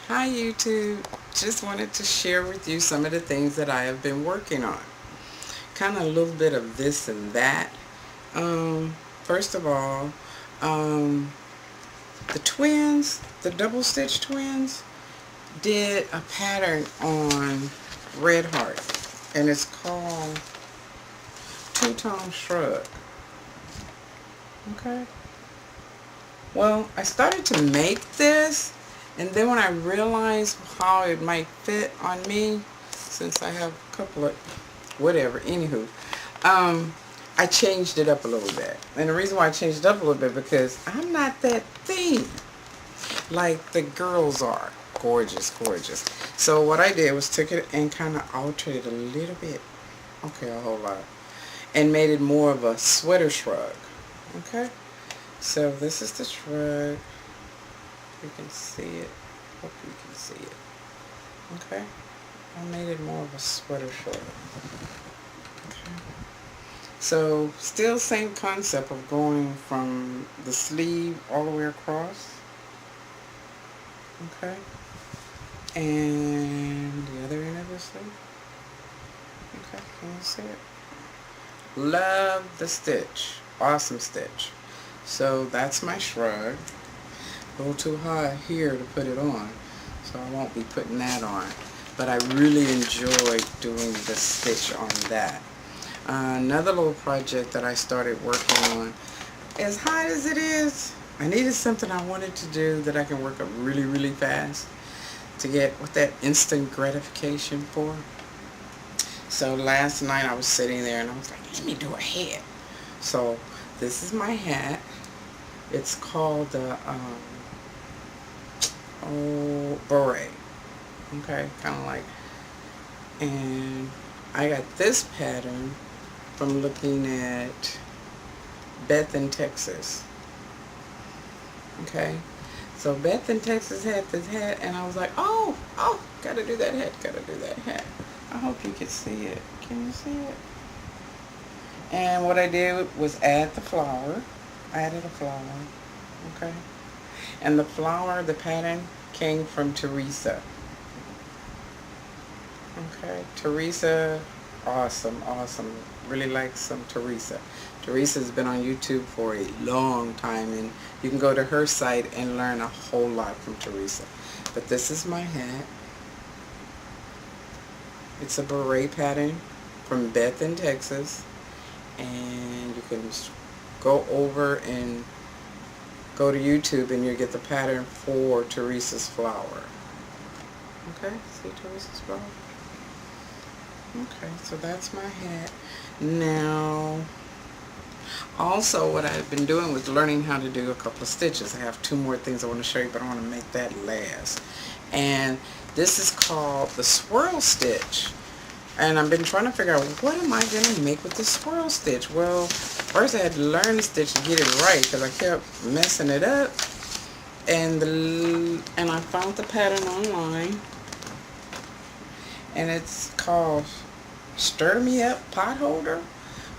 Hi YouTube, just wanted to share with you some of the things that I have been working on. Kind of a little bit of this and that. First of all, um, the twins, the double stitch twins, did a pattern on Red Heart, and it's called Two-Tone Shrug. Okay. Well, I started to make this, and then when I realized how it might fit on me, since I have a couple of whatever, anywho, I changed it up a little bit. And the reason why I changed it up a little bit because I'm not that thin like the girls are. Gorgeous, gorgeous. So what I did was took it and kind of altered it a little bit. Okay, a whole lot. And made it more of a sweater shrug. Okay? So this is the shrug. You can see it. Hope you can see it. Okay? I made it more of a sweater shrug. Okay. So still same concept of going from the sleeve all the way across. Okay? And the other end of the sleeve. Okay, can you see it? Love the stitch. Awesome stitch. So that's my shrug. A little too high here to put it on, so I won't be putting that on. But I really enjoyed doing the stitch on that. Another little project that I started working on, as hot as it is, I needed something I wanted to do that I can work up really, really fast to get what that instant gratification for. So last night I was sitting there and I was like, let me do a hat. So this is my hat. It's called the beret. Okay, kind of like. And I got this pattern from looking at Beth in Texas. Okay, so Beth in Texas had this hat, and I was like, oh, gotta do that hat, gotta do that hat. I hope you can see it. Can you see it? And what I did was add the flower. I added a flower. Okay. And the flower, the pattern came from Teresa. Okay. Teresa, awesome, awesome. Really like some Teresa. Teresa's been on YouTube for a long time, and you can go to her site and learn a whole lot from Teresa. But this is my hat. It's a beret pattern from Beth in Texas, and you can go over and go to YouTube and you'll get the pattern for Teresa's flower. Okay, see Teresa's flower? Okay, so that's my hat. Now, also what I've been doing was learning how to do a couple of stitches. I have two more things I want to show you, but I want to make that last. And this is called the swirl stitch. And I've been trying to figure out, what am I going to make with the swirl stitch? Well, first I had to learn the stitch to get it right because I kept messing it up. And I found the pattern online. And it's called Stir Me Up Pot Holder.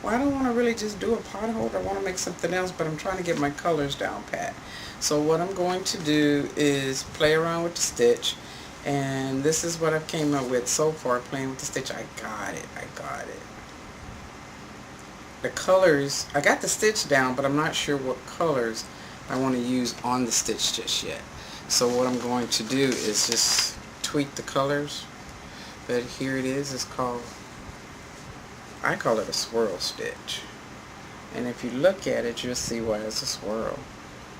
Well, I don't want to really just do a pot holder. I want to make something else, but I'm trying to get my colors down pat. So what I'm going to do is play around with the stitch. And this is what I've came up with so far, playing with the stitch. I got it. The colors, I got the stitch down, but I'm not sure what colors I want to use on the stitch just yet. So what I'm going to do is just tweak the colors. But here it is. It's called, I call it a swirl stitch. And if you look at it, you'll see why it's a swirl.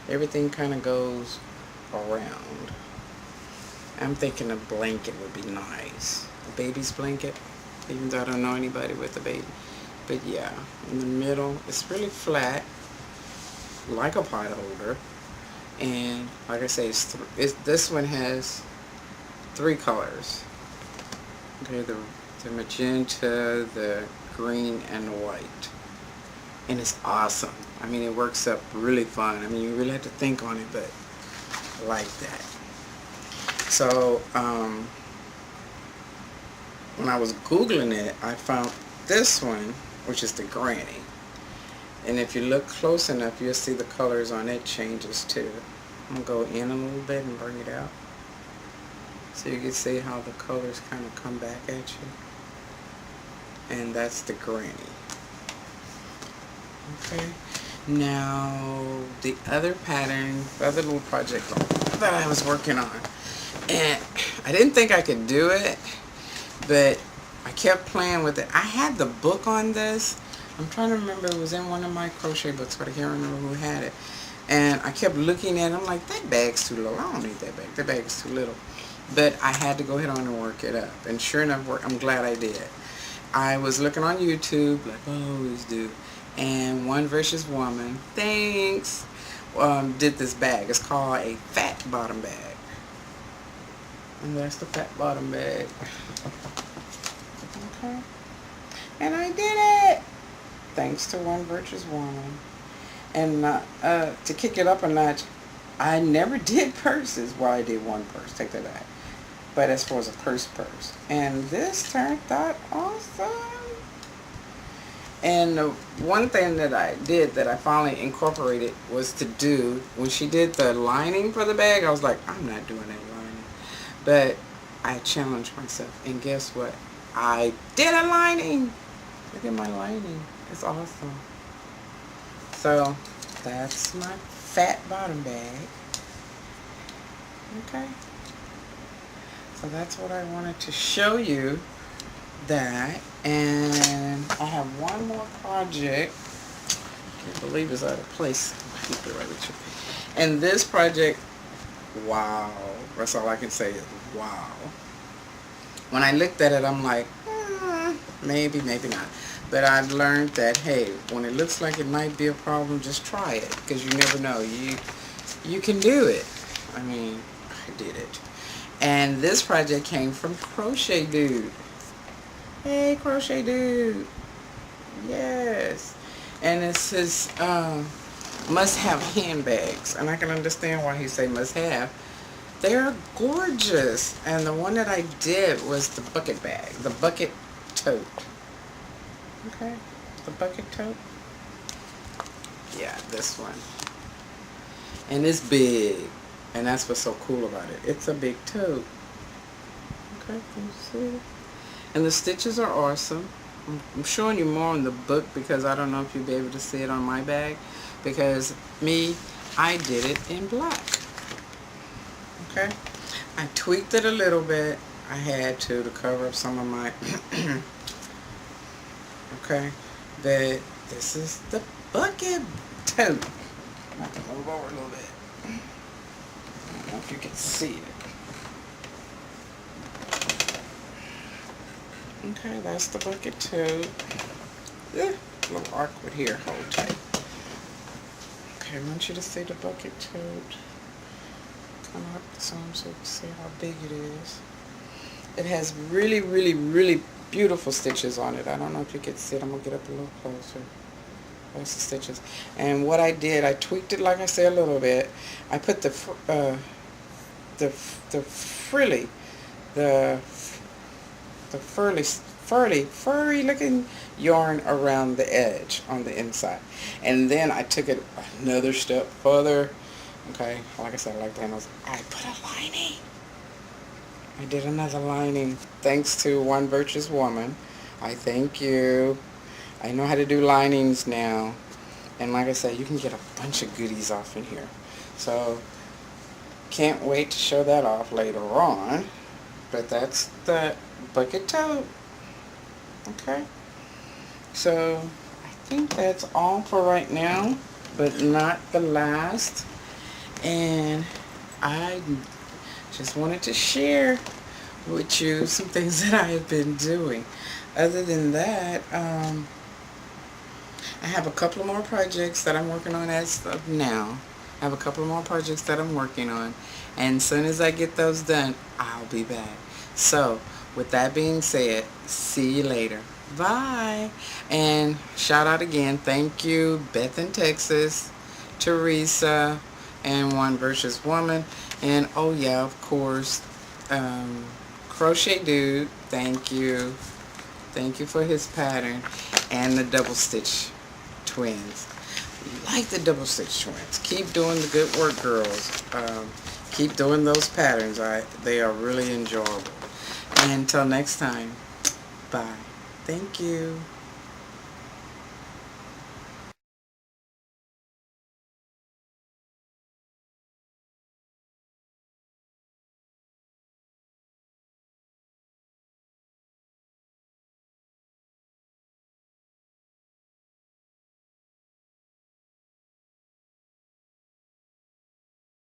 Everything kind of goes around. I'm thinking a blanket would be nice. A baby's blanket, even though I don't know anybody with a baby. But yeah, in the middle, it's really flat, like a pot holder. And like I say, this one has three colors. Okay, the magenta, the green, and the white. And it's awesome. I mean, it works up really fun. I mean, you really have to think on it, but I like that. So, when I was Googling it, I found this one, which is the granny. And if you look close enough, you'll see the colors on it changes too. I'm going to go in a little bit and bring it out. So you can see how the colors kind of come back at you. And that's the granny. Okay. Now the other pattern, the other little project that I was working on, and I didn't think I could do it, but I kept playing with it. I had the book on this. I'm trying to remember, it was in one of my crochet books, but I can't remember who had it. And I kept looking at it. I'm like, that bag's too little. I don't need that bag. That bag is too little. But I had to go ahead on and work it up. And sure enough, I'm glad I did. I was looking on YouTube, like I always do. And OneVirtuousWoman, thanks, did this bag. It's called a fat bottom bag. And that's the fat bottom bag. Okay. And I did it! Thanks to OneVirtuousWoman. And to kick it up a notch, I never did purses. Well, I did one purse, take that back. But as far as a purse. And this turned out awesome. And the one thing that I did that I finally incorporated was to do, when she did the lining for the bag, I was like, I'm not doing any lining. But I challenged myself. And guess what? I did a lining. Look at my lining. It's awesome. So that's my fat bottom bag. Okay. So that's what I wanted to show you. That, and I have one more project. Can't believe it's out of place. Keep it right with you. And this project, wow. That's all I can say is wow. When I looked at it, I'm like, maybe, maybe not. But I've learned that, hey, when it looks like it might be a problem, just try it, because you never know. You can do it. I mean, I did it. And this project came from Crochet Dude. Hey, Crochet Dude. Yes. And it's his must-have handbags. And I can understand why he say must-have. They're gorgeous. And the one that I did was the bucket bag. The bucket tote. Okay. The bucket tote. Yeah, this one. And it's big. And that's what's so cool about it. It's a big tote. Okay, can you see it? And the stitches are awesome. I'm showing you more in the book because I don't know if you'll be able to see it on my bag. Because me, I did it in black. Okay? I tweaked it a little bit. I had to cover up some of my... okay? But this is the bucket tote. I can move over a little bit. I don't know if you can see it. Okay, that's the bucket tote. Yeah, a little awkward here. Hold tight. Okay, I want you to see the bucket tote. Come up some so you can see how big it is. It has really, really, really beautiful stitches on it. I don't know if you can see it. I'm going to get up a little closer. That's the stitches. And what I did, I tweaked it, like I said, a little bit. I put the furry looking yarn around the edge on the inside. And then I took it another step further. Okay, like I said, I like the handles. I put a lining. I did another lining. Thanks to OneVirtuousWoman. I thank you. I know how to do linings now. And like I said, you can get a bunch of goodies off in here. So, can't wait to show that off later on. But that's the bucket tote. Okay. So, I think that's all for right now. But not the last. And I just wanted to share with you some things that I have been doing. Other than that, I have a couple of more projects that I'm working on as of now. I have a couple of more projects that I'm working on. And as soon as I get those done, I'll be back. So, with that being said, see you later. Bye. And shout out again. Thank you, Beth in Texas, Teresa, and OneVirtuousWoman. And oh yeah, of course, Crochet Dude. Thank you. Thank you for his pattern. And the DoubleStitch twins. Like the DoubleStitch twins. Keep doing the good work, girls. keep doing those patterns. They are really enjoyable. And until next time, bye. Thank you.